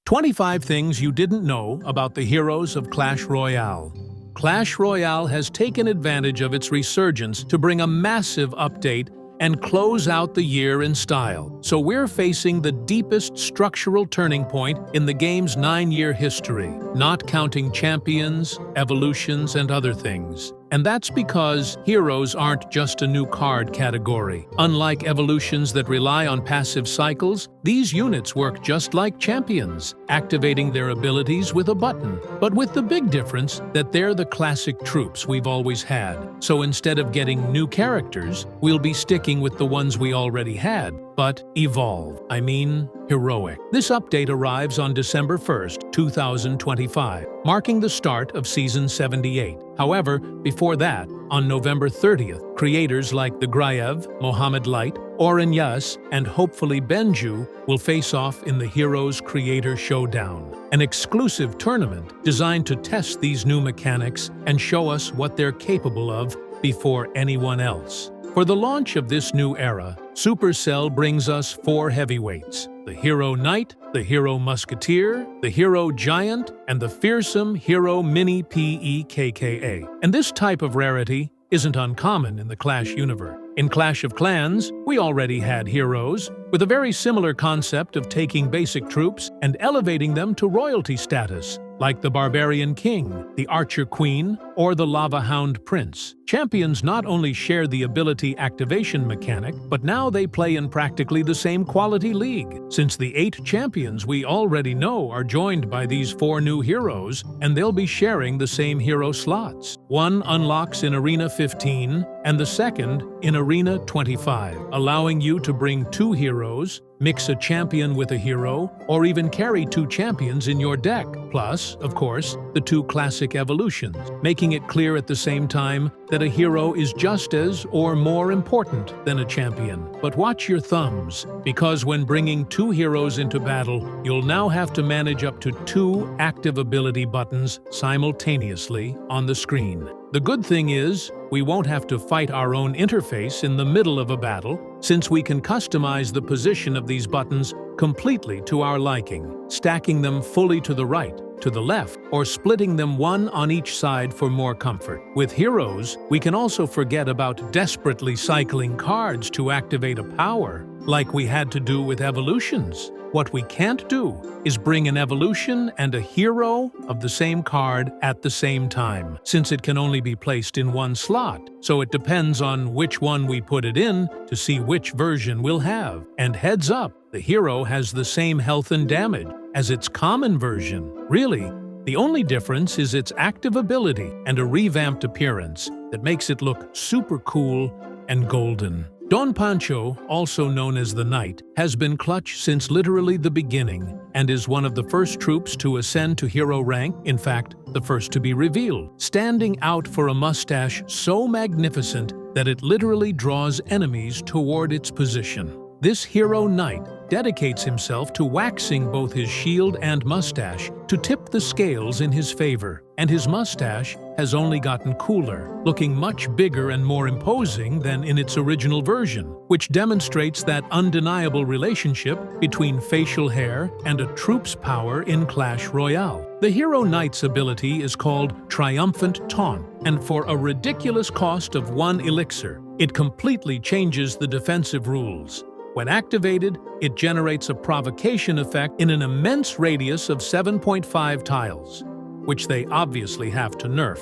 25 things you didn't know about the heroes of Clash Royale. Clash Royale has taken advantage of its resurgence to bring a massive update and close out the year in style. So we're facing the deepest structural turning point in the game's 9-year history, not counting champions, evolutions, and other things. And that's because heroes aren't just a new card category. Unlike evolutions that rely on passive cycles, these units work just like champions, activating their abilities with a button. But with the big difference that they're the classic troops we've always had. So instead of getting new characters, we'll be sticking with the ones we already had, but heroic. This update arrives on December 1st, 2025, marking the start of Season 78. However, before that, on November 30th, creators like the Grayev, Mohammed Light, Oren Yas, and hopefully Benju will face off in the Heroes Creator Showdown, an exclusive tournament designed to test these new mechanics and show us what they're capable of before anyone else. For the launch of this new era, Supercell brings us 4 heavyweights: the Hero Knight, the Hero Musketeer, the Hero Giant, and the fearsome Hero Mini PEKKA. And this type of rarity isn't uncommon in the Clash universe. In Clash of Clans, we already had heroes, with a very similar concept of taking basic troops and elevating them to royalty status, like the Barbarian King, the Archer Queen, or the Lava Hound Prince. Champions not only share the ability activation mechanic, but now they play in practically the same quality league, since the 8 champions we already know are joined by these 4 new heroes, and they'll be sharing the same hero slots. One unlocks in Arena 15, and the second in Arena 25, allowing you to bring 2 heroes, mix a champion with a hero, or even carry 2 champions in your deck, plus, of course, the 2 classic evolutions, making it clear at the same time that a hero is just as or more important than a champion. But watch your thumbs, because when bringing 2 heroes into battle, you'll now have to manage up to 2 active ability buttons simultaneously on the screen. The good thing is, we won't have to fight our own interface in the middle of a battle, since we can customize the position of these buttons completely to our liking, stacking them fully to the right, to the left, or splitting them one on each side for more comfort. With heroes, we can also forget about desperately cycling cards to activate a power, like we had to do with evolutions. What we can't do is bring an evolution and a hero of the same card at the same time, since it can only be placed in one slot, so it depends on which one we put it in to see which version we'll have. And heads up, the hero has the same health and damage as its common version. Really, the only difference is its active ability and a revamped appearance that makes it look super cool and golden. Don Pancho, also known as the Knight, has been clutch since literally the beginning and is one of the first troops to ascend to hero rank, in fact, the first to be revealed, standing out for a mustache so magnificent that it literally draws enemies toward its position. This Hero Knight dedicates himself to waxing both his shield and mustache to tip the scales in his favor, and his mustache has only gotten cooler, looking much bigger and more imposing than in its original version, which demonstrates that undeniable relationship between facial hair and a troop's power in Clash Royale. The Hero Knight's ability is called Triumphant Taunt, and for a ridiculous cost of 1 elixir, it completely changes the defensive rules. When activated, it generates a provocation effect in an immense radius of 7.5 tiles, which they obviously have to nerf.